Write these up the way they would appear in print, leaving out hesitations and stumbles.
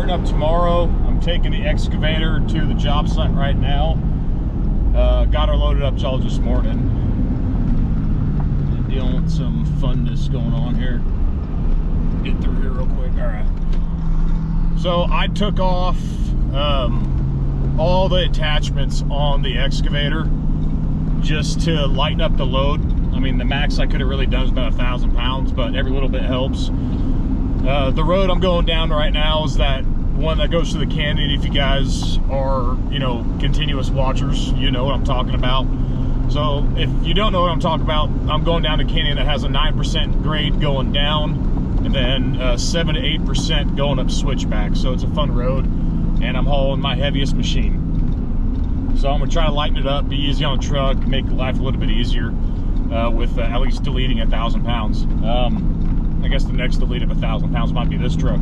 starting up tomorrow. I'm taking the excavator to the job site right now. Got her loaded up all this morning. Dealing with some funness going on here. Get through here real quick. All right. So I took off all the attachments on the excavator just to lighten up the load. I mean, the max I could have really done is about 1,000 pounds, but every little bit helps. The road I'm going down right now is that one that goes to the canyon. If you guys are, you know, continuous watchers, you know what I'm talking about. So if you don't know what I'm talking about, I'm going down a canyon that has a 9% grade going down, and then 7 to 8% going up switchback. So it's a fun road, and I'm hauling my heaviest machine. So I'm gonna try to lighten it up, be easy on the truck, make life a little bit easier with at least deleting 1,000 pounds. I guess the next delete of 1,000 pounds might be this truck.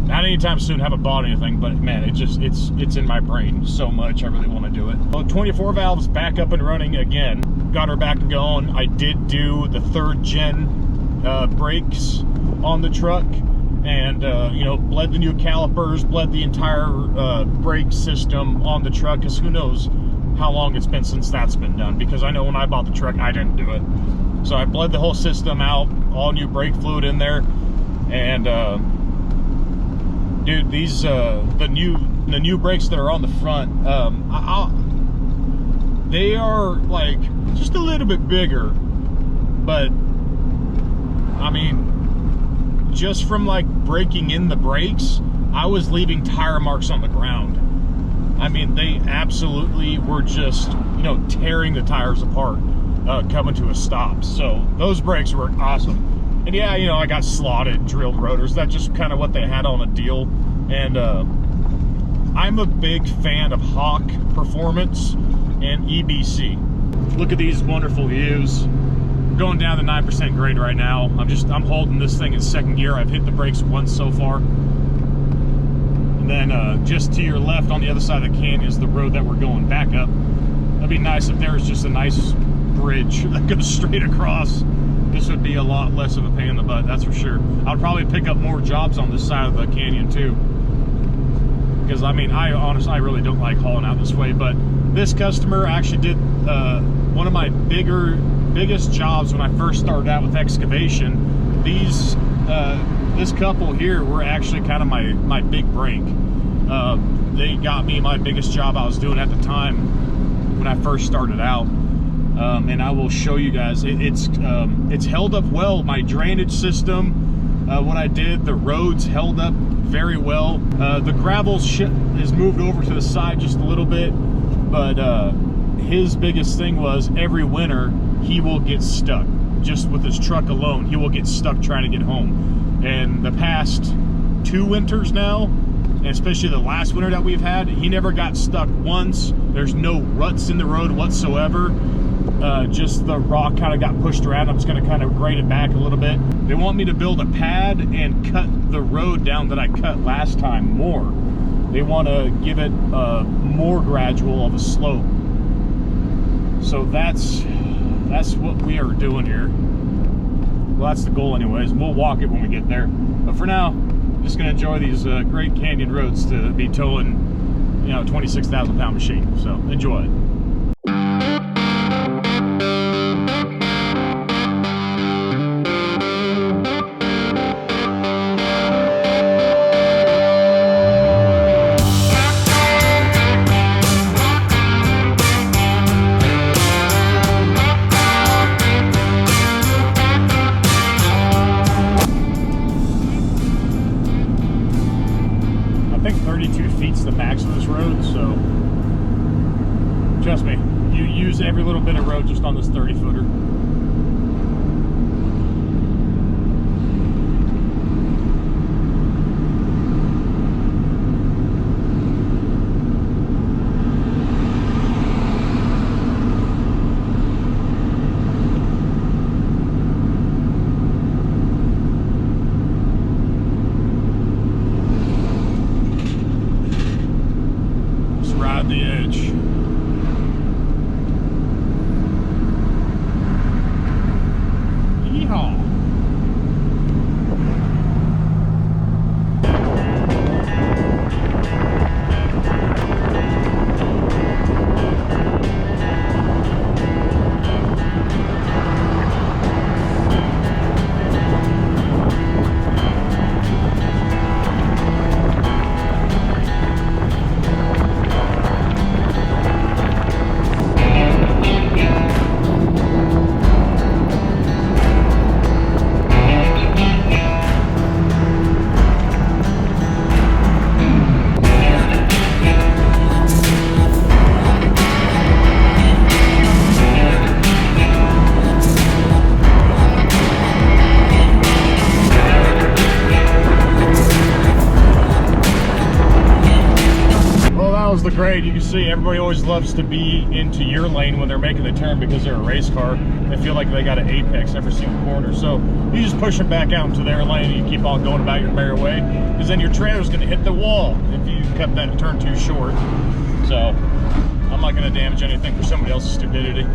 Not anytime soon, haven't bought anything, but man, it's in my brain so much. I really want to do it. Well, 24 valves back up and running again. Got her back and going. I did do the 3rd gen brakes on the truck, and you know, bled the new calipers, bled the entire brake system on the truck, because who knows how long it's been since that's been done, because I know when I bought the truck I didn't do it. So I bled the whole system out, all new brake fluid in there, and dude, these the new brakes that are on the front, they are like just a little bit bigger, but I mean, just from like breaking in the brakes, I was leaving tire marks on the ground. I mean, they absolutely were just, you know, tearing the tires apart coming to a stop. So those brakes were awesome. And yeah, you know, I got slotted drilled rotors. That's just kind of what they had on a deal. And I'm a big fan of Hawk Performance and EBC. Look at these wonderful views. We're going down the 9% grade right now. I'm holding this thing in 2nd gear. I've hit the brakes once so far. And then just to your left on the other side of the canyon is the road that we're going back up. That'd be nice if there was just a nice bridge that goes straight across. This would be a lot less of a pain in the butt, that's for sure. I'd probably pick up more jobs on this side of the canyon too, because I mean, I honestly really don't like hauling out this way. But this customer actually did one of my biggest jobs when I first started out with excavation. This couple here were actually kind of my big break. They got me my biggest job I was doing at the time when I first started out. And I will show you guys. It's held up well. My drainage system, what I did, the roads held up very well. The gravel is moved over to the side just a little bit, but his biggest thing was every winter he will get stuck. Just with his truck alone, he will get stuck trying to get home. And the past 2 winters now, and especially the last winter that we've had, he never got stuck once. There's no ruts in the road whatsoever. Just the rock kind of got pushed around. I'm just going to kind of grade it back a little bit. They want me to build a pad and cut the road down that I cut last time more. They want to give it more gradual of a slope. So that's what we are doing here. Well, that's the goal anyways. We'll walk it when we get there. But for now, I'm just going to enjoy these great canyon roads to be towing, you know, a 26,000 pound machine. So enjoy it. I think 32 feet's the max of this road, so trust me, you use every little bit of road just on this 30-footer. The edge. Yeehaw. great. You can see everybody always loves to be into your lane when they're making the turn because they're a race car. They feel like they got an apex every single corner. So you just push them back out into their lane and you keep on going about your merry way, because then your trailer's going to hit the wall if you cut that turn too short. So I'm not going to damage anything for somebody else's stupidity.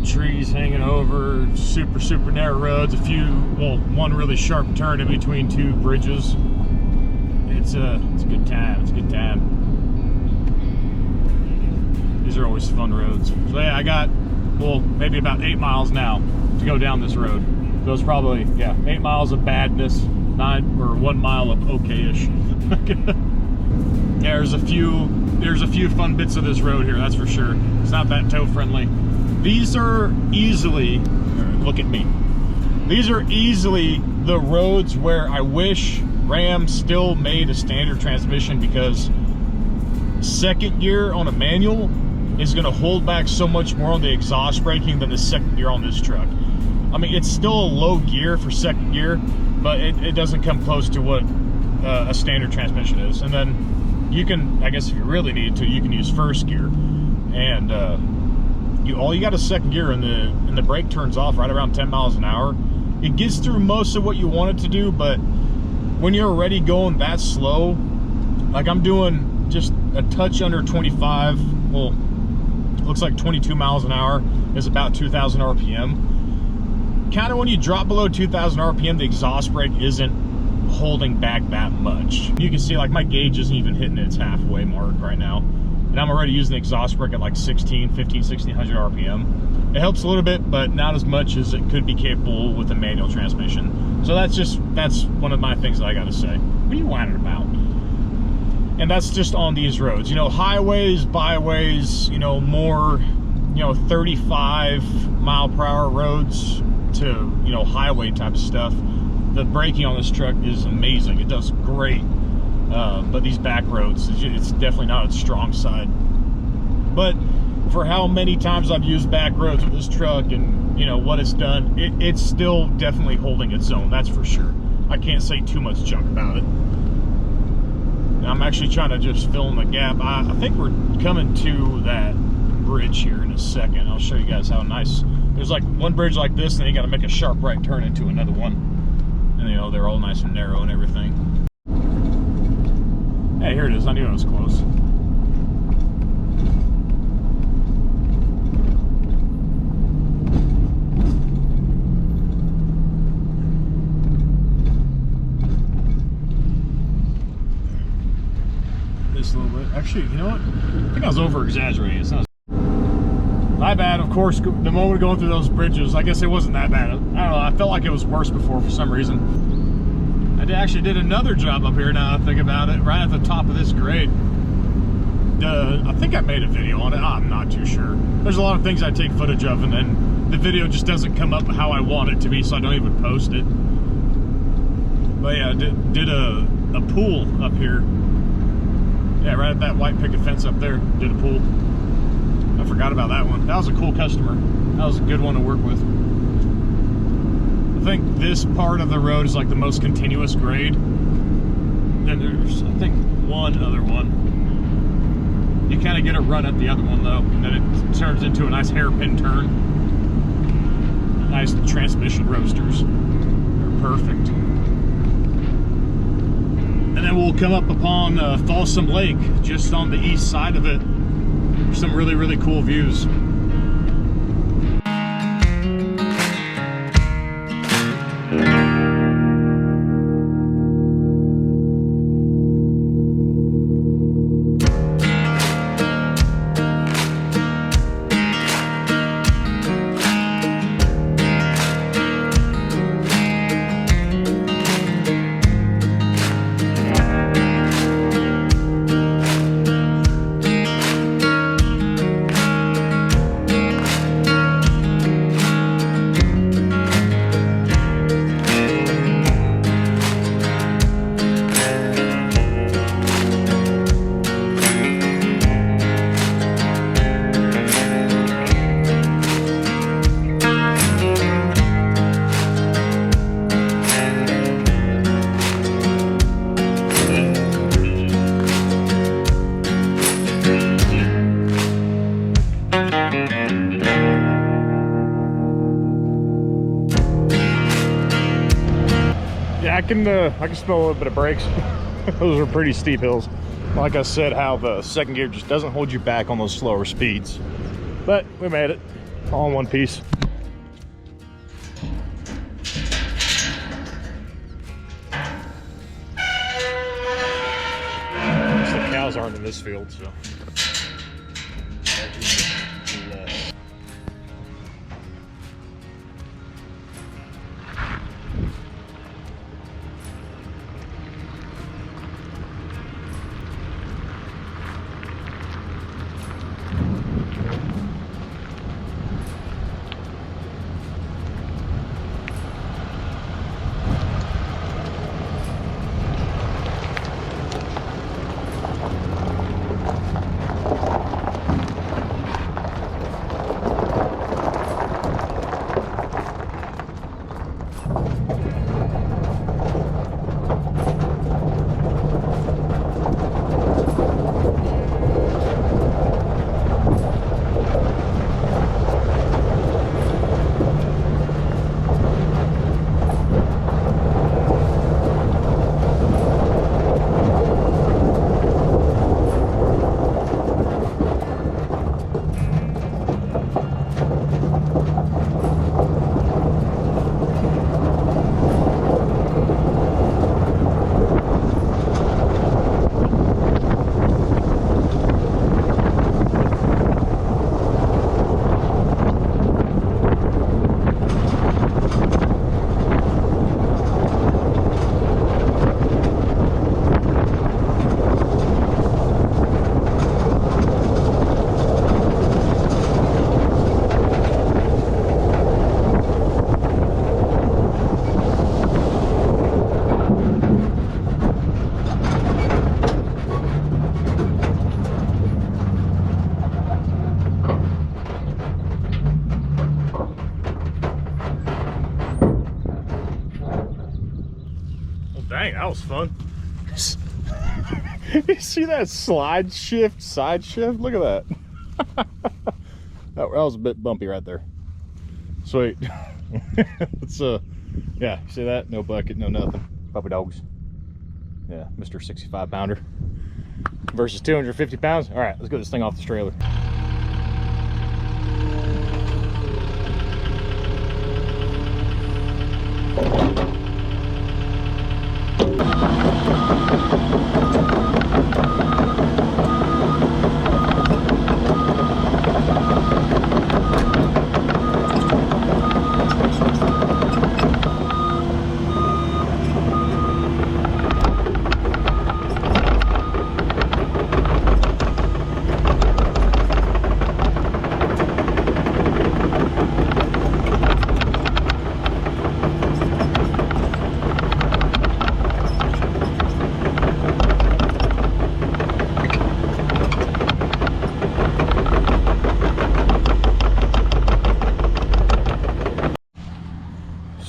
Trees hanging over, super narrow roads, a few, well, one really sharp turn in between two bridges. It's a good time. It's a good time. These are always fun roads. So yeah, I got, well, maybe about 8 miles now to go down this road. So it's probably, yeah, 8 miles of badness, 1 mile of okay-ish. There's a few fun bits of this road here, that's for sure. It's not that tow friendly. These are easily, look at me, these are easily the roads where I wish Ram still made a standard transmission, because second gear on a manual is going to hold back so much more on the exhaust braking than the second gear on this truck. I mean, it's still a low gear for second gear, but it doesn't come close to what a standard transmission is. And then you can, I guess if you really need to, you can use first gear, and all you got is second gear, and the brake turns off right around 10 miles an hour. It gets through most of what you want it to do, but when you're already going that slow, like I'm doing just a touch under 25, well, looks like 22 miles an hour is about 2,000 RPM. Kind of when you drop below 2,000 RPM, the exhaust brake isn't holding back that much. You can see like my gauge isn't even hitting its halfway mark right now. And I'm already using the exhaust brake at like 1600 RPM. It helps a little bit, but not as much as it could be capable with a manual transmission. So that's one of my things that I gotta say. What are you whining about? And that's just on these roads. You know, highways, byways, you know, more, you know, 35 mile per hour roads to, you know, highway type of stuff. The braking on this truck is amazing. It does great. But these back roads, it's definitely not its strong side. But for how many times I've used back roads with this truck and, you know, what it's done, it's still definitely holding its own, that's for sure. I can't say too much junk about it. And I'm actually trying to just fill in the gap. I think we're coming to that bridge here in a second. I'll show you guys how nice. There's like one bridge like this, and then you got to make a sharp right turn into another one. And, you know, they're all nice and narrow and everything. Hey, here it is. I knew it was close. This a little bit. Actually, you know what? I think I was over-exaggerating. It's not my bad, of course. The moment going through those bridges, I guess it wasn't that bad. I don't know. I felt like it was worse before for some reason. I actually did another job up here, now I think about it, right at the top of this grade. I think I made a video on it. I'm not too sure. There's a lot of things I take footage of, and then the video just doesn't come up how I want it to be, so I don't even post it. But yeah, I did a pool up here. Yeah, right at that white picket fence up there, did a pool. I forgot about that one. That was a cool customer. That was a good one to work with. I think this part of the road is like the most continuous grade. Then there's, I think, one other one. You kind of get a run at the other one though, and then it turns into a nice hairpin turn. Nice transmission roasters. They're perfect. And then we'll come up upon Folsom Lake, just on the east side of it. Some really cool views. can smell a little bit of brakes. Those are pretty steep hills. Like I said, how the second gear just doesn't hold you back on those slower speeds. But we made it all in one piece. The cows aren't in this field, so. Dang, that was fun. You see that side shift? Look at that. That was a bit bumpy right there. Sweet. It's yeah, you see that? No bucket, no nothing. Puppy dogs. Yeah, Mr. 65 pounder versus 250 pounds. All right, let's get this thing off this trailer.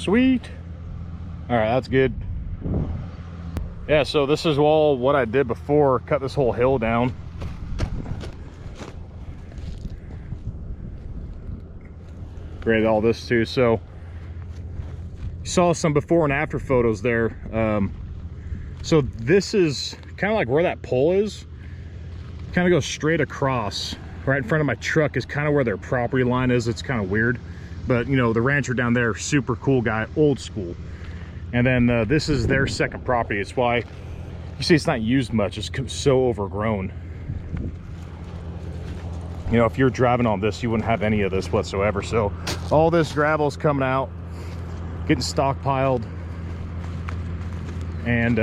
Sweet. All right, that's good. Yeah, so this is all what I did before. Cut this whole hill down. Graded all this too. So you saw some before and after photos there. So this is kind of like where that pole is. Kind of goes straight across. Right in front of my truck is kind of where their property line is. It's kind of weird. But you know, the rancher down there, super cool guy, old school. And then this is their second property. It's why you see it's not used much. It's so overgrown. You know, if you're driving on this, you wouldn't have any of this whatsoever. So all this gravel's coming out, getting stockpiled. And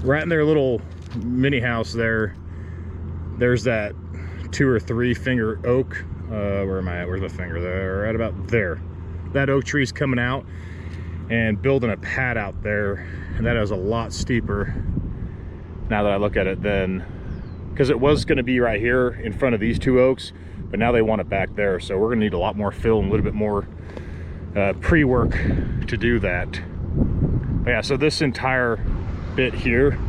right in their little mini house there, there's that 2 or 3 finger oak. Where am I at? Where's my finger? There, right about there. That oak tree's coming out and building a pad out there, and that is a lot steeper now that I look at it than, because it was going to be right here in front of these 2 oaks, but now they want it back there. So we're going to need a lot more fill and a little bit more pre-work to do that. But yeah, so this entire bit here,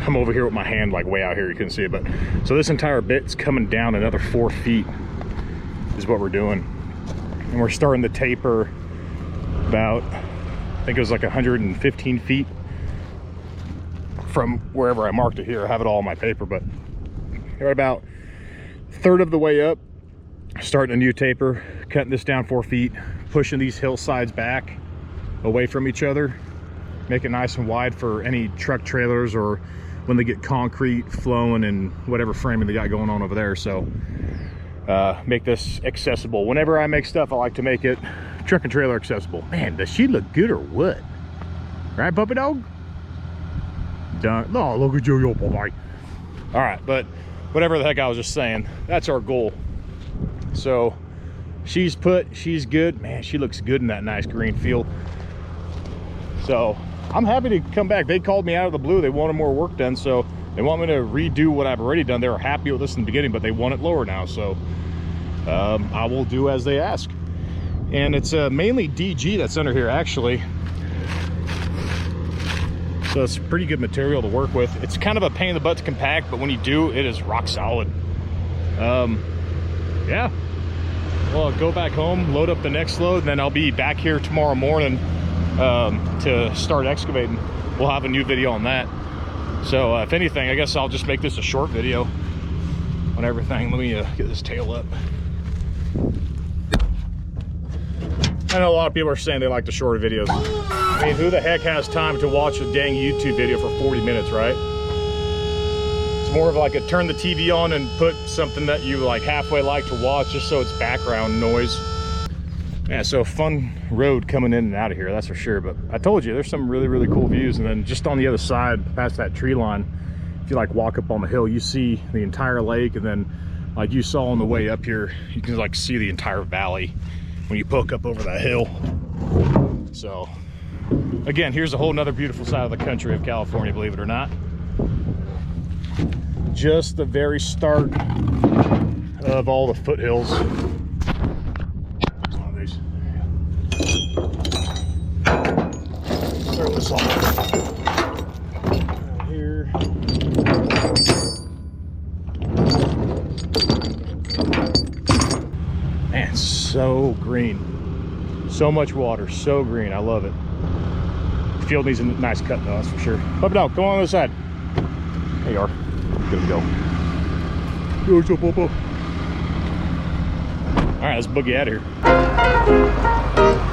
I'm over here with my hand like way out here, you couldn't see it, but so this entire bit's coming down another 4 feet is what we're doing. And we're starting to taper about I think it was like 115 feet from wherever I marked it here. I have it all on my paper, but they're about a third of the way up, starting a new taper, cutting this down 4 feet, pushing these hillsides back away from each other, make it nice and wide for any truck trailers or when they get concrete flowing and whatever framing they got going on over there. So make this accessible. Whenever I make stuff, I like to make it truck and trailer accessible. Man, does she look good or what? Right, puppy dog? Done. Oh, look at you, boy. All right, but whatever the heck I was just saying, that's our goal. So she's good. Man, she looks good in that nice green field. So I'm happy to come back. They called me out of the blue. They wanted more work done, so they want me to redo what I've already done. They were happy with this in the beginning, but they want it lower now. So I will do as they ask. And it's mainly DG that's under here, actually. So it's pretty good material to work with. It's kind of a pain in the butt to compact, but when you do, it is rock solid. Yeah. Well, I'll go back home, load up the next load, and then I'll be back here tomorrow morning to start excavating. We'll have a new video on that. So if anything, I guess I'll just make this a short video on everything. Let me get this tail up. I know a lot of people are saying they like the shorter videos. I mean, who the heck has time to watch a dang YouTube video for 40 minutes, right? It's more of like a turn the TV on and put something that you like halfway like to watch just so it's background noise. Yeah, so fun road coming in and out of here, that's for sure. But I told you, there's some really, really cool views. And then just on the other side, past that tree line, if you like walk up on the hill, you see the entire lake. And then like you saw on the way up here, you can like see the entire valley when you poke up over that hill. So again, here's a whole nother beautiful side of the country of California, believe it or not. Just the very start of all the foothills. Throw this on here. Man, so green. So much water, so green. I love it. The field needs a nice cut though, that's for sure. Puppy dog, come on the other side. There you are. Good to go. Go, Popo. All right, let's boogie out of here.